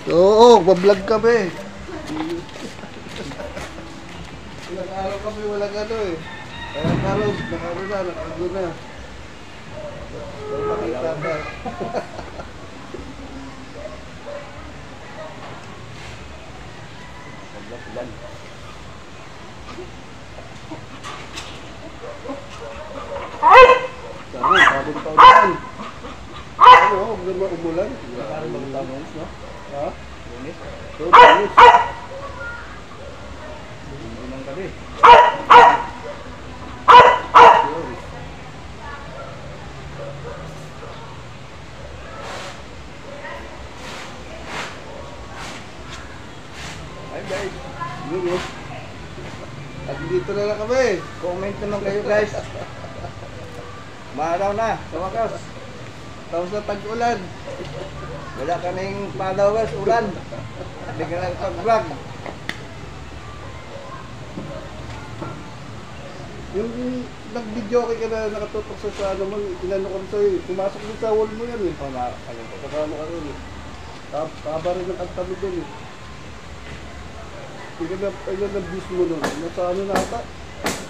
Oo, bablog kami. Ilang araw kami walang ano eh. Kaya karon, nakaano na. Makita na. Paglapulan. Sana, bagong taon yan. Ano, huwag naman umulan. Parang bagong taon yun, no? Ha? Lunis. Oo, bilis. Hindi ng gabi. Hi guys. Yun eh. At dito na lang kami. Comment naman kayo guys. Maaraw na, sa wakas. Tapos na tag-ulan. Wala kaming followers, ulan. Hindi ka lang pag-vlog. Yung nag-video ka na nakatutok sa ano mo, inano ko sa'yo. Pumasok din sa wall mo yan eh. Kasama ka rin eh. Taba rin ang kanta mo dun eh. Ilan na views mo nun? Nasa ano nata?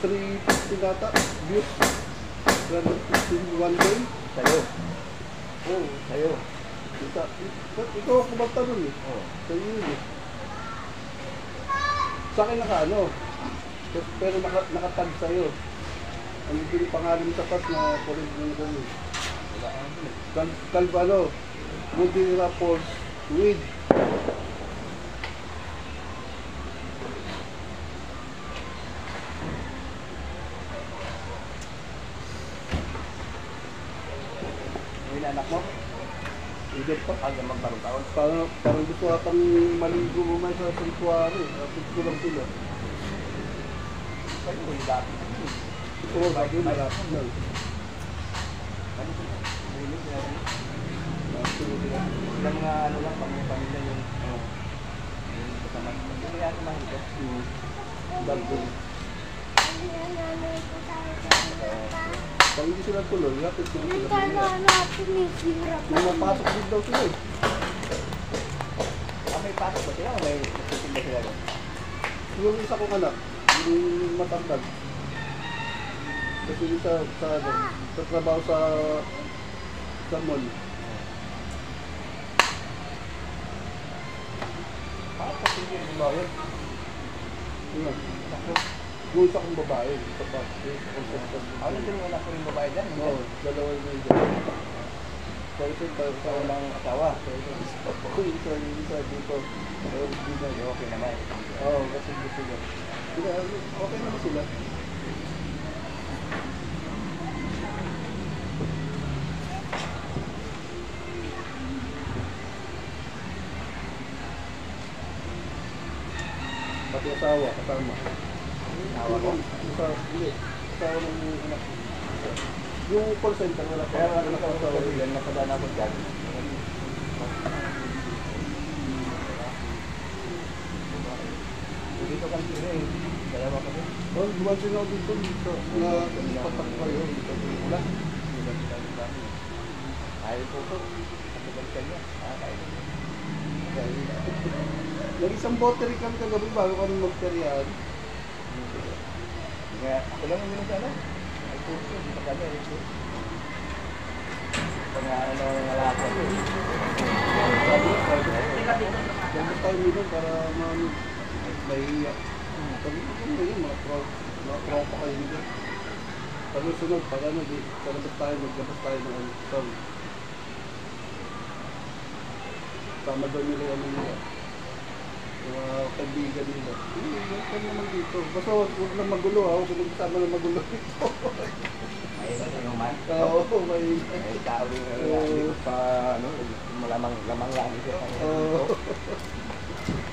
350 nata? Views? 350 one day? Sa'yo. Oo. Sa'yo. Ikaw ang kumanta nun eh. Oo. Sa'yo yun eh. Sa akin naka-ano. Pero nakatag sa'yo. Ano yung pangalan sa pas na kulit mo gano'n. Wala ka naman eh. Calvano. Woody Rapport with Yung anak mo? Hindi pa. Aga magbarong taon. Parang gusto atang maligo mo man sa sanctuary. Tapos ko lang sila. Sa'yo, yung dati. Oo, bago malapit na. Ano sila? Linis na rin. Sila mga ano lang, pamilya yung kasama. Hindi yan naman ito. Bago. Pag hindi sila tuloy, lapit sila sila. May mapasok din daw sila eh. May pasok ba sila o may nagtitinda sila doon? Yung isa kong anak, yung matangkad. Kasi yung sa trabaho sa mall. Kasi hindi yung mga yun. Yun. Yung isa kong babae. Ano din yung anak ko rin babae dyan? Oo, dalawa yung may dyan. Kasi Sa walang asawa. yung isa dito. Okay naman. Oo, kasi gusto niya. Okay naman sila. Pati asawa, kasama. Asawa ko. Hindi. Asawa ng anak. Yung call center wala pa. Kaya ano ka sa yan, napadaan ako dyan. Dito kang tira eh. Dalawa ka din. Oh, duwan sila dito. Na patak kayo. Ulan. Ayaw po ko. Kapagalitan niya. Nag-isang bote rin kami kagabi bago kami magkariyaan. Kaya ako lang yung minutano. Ay kurso. Dito kami. Pangalan na ng alakot. Ganda tayo nito para mahihiya. Sabi ko kung yun, mga tropa kayo nito. Sabi sunod, pag ano, maglabas tayo ng song. Tama daw nila yung ano nila. Yung mga kaibigan nila. Hindi, huwag naman dito. Basta huwag lang magulo ha, huwag lang kasama na magulo dito. Ayun na yung man. Oo, may... Ay, tao rin hindi ko pa, ano, lamang lang siya.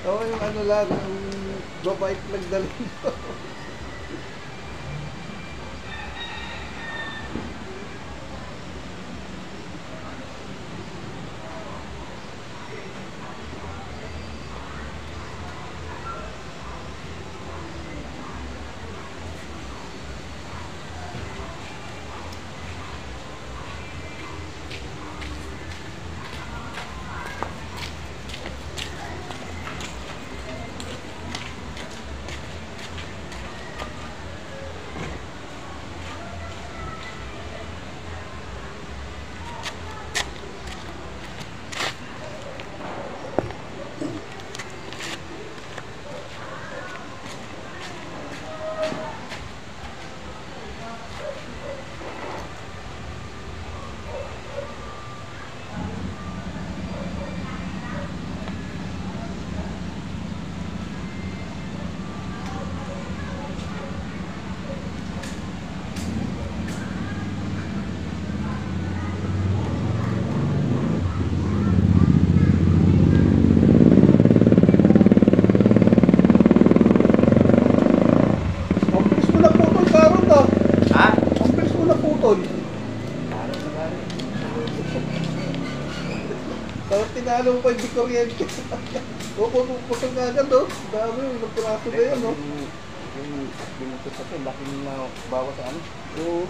Oo, yung ano lang, yung babait lang dalhin ko. akala mo pa hindi kuryente. O, pupusog na agad, oh. Dami, ilang piraso na yan, oh. Yung binutos sa ito, laki na bawa sa ano. Oo.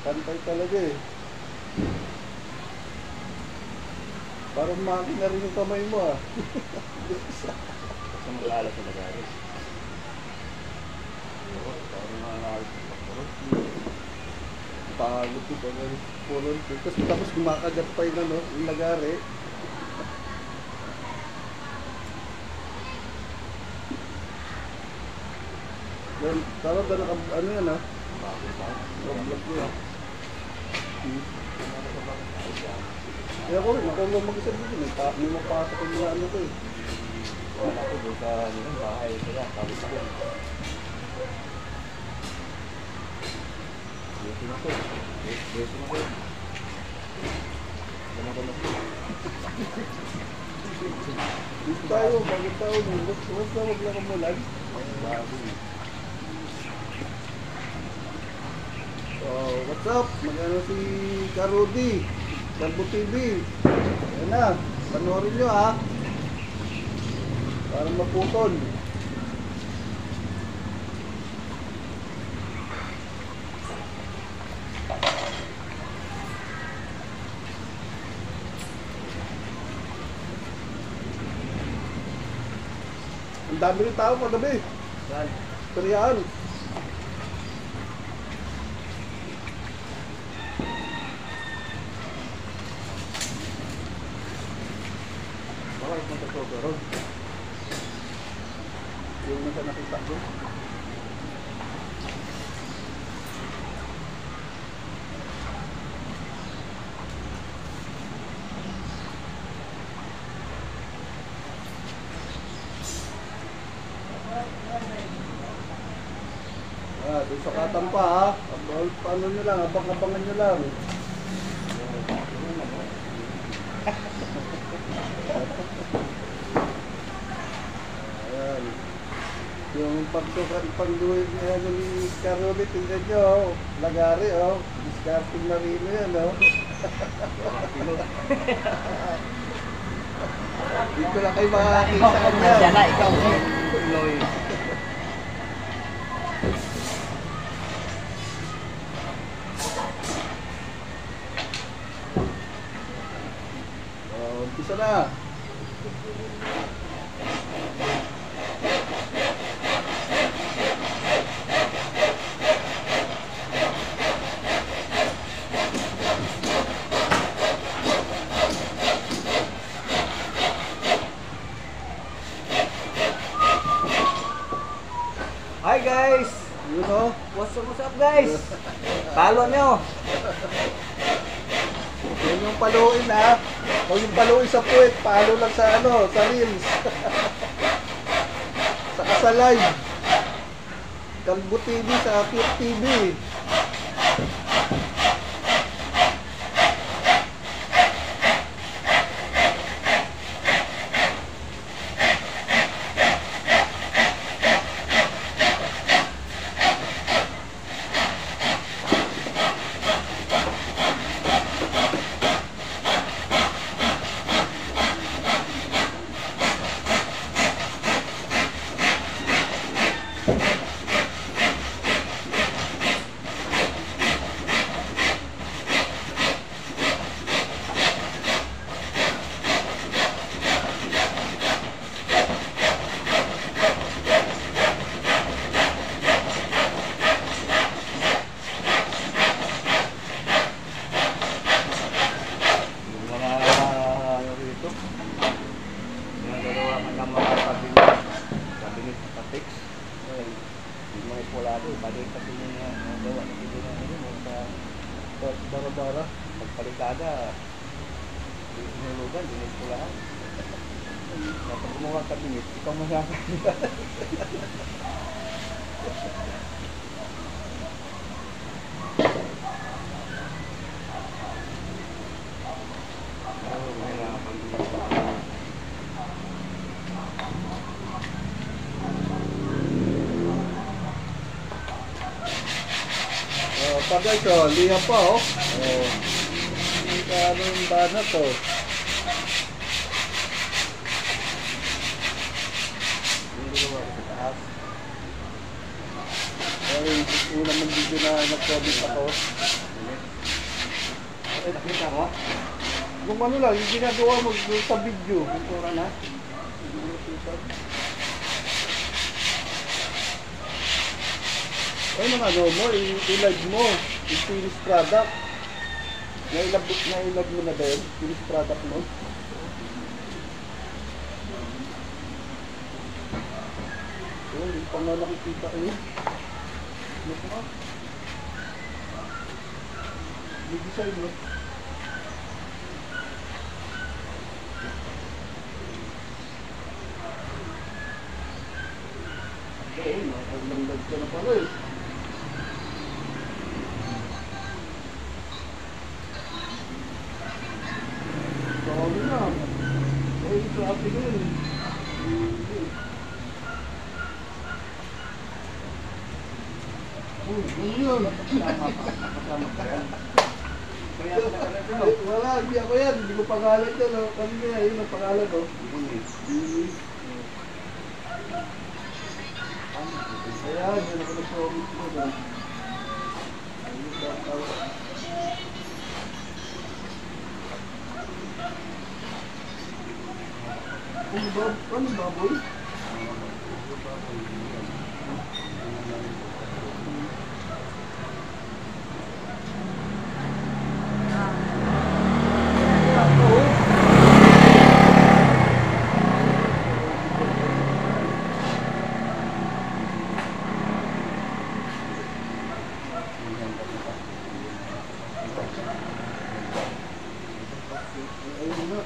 Pantay talaga eh. Parang makina rin yung kamay mo ah. Kasi mag-alas sa lagari. Parang mga Pagod ito pag pulon. Tapos kumakagat pa yung ano, yung lagari. Yan, tara ba ano yan ah? Vlog ko yan. Kaya ko rin, ako lang mag-isa dito. May mapasok yung mga ano ko eh. wala ko doon sa bahay sila. Tapos ako. Dito na ko. Dito na ko. Dito tayo, bagay tayo. Huwag na wag lang kumulag. Bago. Oh, what's up? Magano si Karudi? Kalbo TV. Ayan na, panoorin nyo ha. Para maputol. Ang dami rin tao pagabi. Saan? Koreaan. Bakit mo ito pero? Yung nasa nakita ko. Doon sa Katampa ha. Paano nyo lang, abang-abangan nyo lang. Ayan. Yung pagduhin niya ni Caroli, tingnan nyo, oh. Lagari, oh. Discarding na rin yan, oh. Dito lang kayo makakita kanya. Diyan na, ikaw. Pinoy. Umpisa na. Hi guys! Yun o. What's up guys? Follow nyo! Yan yung paluin ha. O yung paluin sa puwet, palo lang sa ano, sa reels. Saka sa live. Kalbo TV sa Cute TV. Bara-bara. Pagpalikada, sinulugan, dinis ko lahat. Kapag gumawa ka dinis, ikaw masyapan. Pa guys, oh, liha pa oh. Ano yung banat to? Hindi ko ba sa taas? Ay, unang mong video na nag-COVID ako. Okay, nakita mo? Kung ano lang, yung ginagawa mo sa video. Pintura na. Ay, mga ano mo, i-live mo. Yung finished product. Na-ilab mo na ba yun? Finished product mo. Oh, hindi pa nga nakikita eh. Look mo. May design mo. Oo, nakaglandag ka na pala eh. Sabi na. Eh, sa atin na yun. Uy, ano yun? Kasama ka yan. Kaya ka na Eh, wala, hindi ako yan. Hindi ko pangalan yan. Oh. Kanina, yun ang pangalan ko. Ayan, yun ako nag-promise mo. Ayun, tatawa. Ano baboy? Ayun na.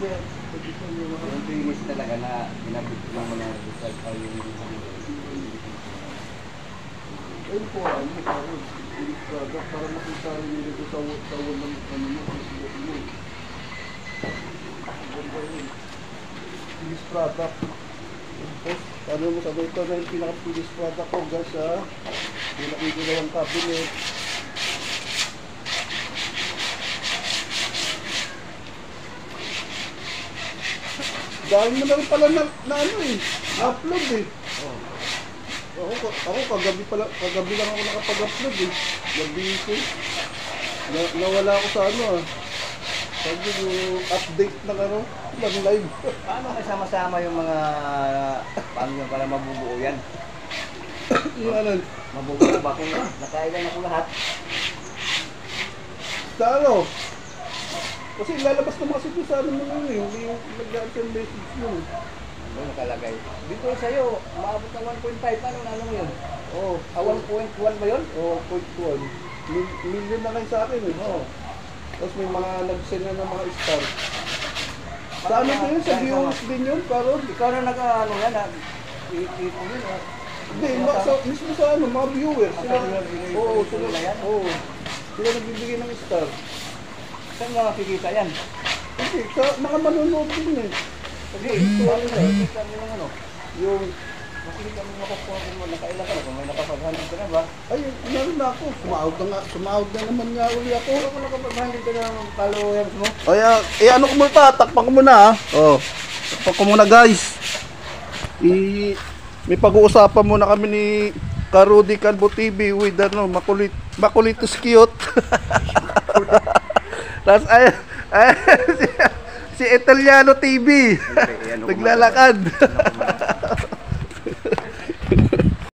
Yung finish talaga na ginabit ng mga result ay yung Ayun po, ano para makita rin nila sa walang ano mo, sa sulat mo. Ganda yun. Finished product. Tapos, ano mo sabi ito na yung pinaka-finished product ko, guys, ha? Pinakikilawang cabinet. Dahil mo na rin pala na ano eh, na-upload eh. Ako kagabi lang ako nakapag-upload eh. Gabi ko. Nawala ako sa ano ah. Sabi ko, update na ano, lang live. paano kasama-sama yung mga paano yung para mabubuo yan? Yung ano, Mabubuo ba kung nakailan ako lahat? sa ano? Kasi lalabas naman kasi ito sa ano mo yun eh. Hindi yung nag-answer message mo. Ano nakalagay? Dito sa'yo, maabot ng 1.5. Ano na ano mo yun? Oo. 1.1 ba yun? Oo, 0.1. Million na lang sa akin eh. Oo. Tapos may mga nag-send na ng mga star. Sa ano ba yun? Sa viewers din yun? Parang Ikaw na nag-ano yan, i-ipon yun. hindi, mismo sa ano, mga viewers. Sila, oo, sila, na yan? oo. Sila nagbibigay ng star. Saan mga kikita yan? Kasi sa mga manonood din eh. Kasi, makikita mo yung ano. Yung, Makikita mo makukuha mo, nakailan ka na, kung may nakapag-handle ka na ba? ay, meron na ako. Sumahod na naman nga uli ako. Kung nakapag-handle ka na ng followers mo, Kaya, ano ko muna, takpan ko muna ha. Oh, takpan ko muna guys. May pag-uusapan muna kami ni Rudy Calvo TV with ano, makulitos cute. Tapos si Italiano TV. ano ko Naglalakad. ano ko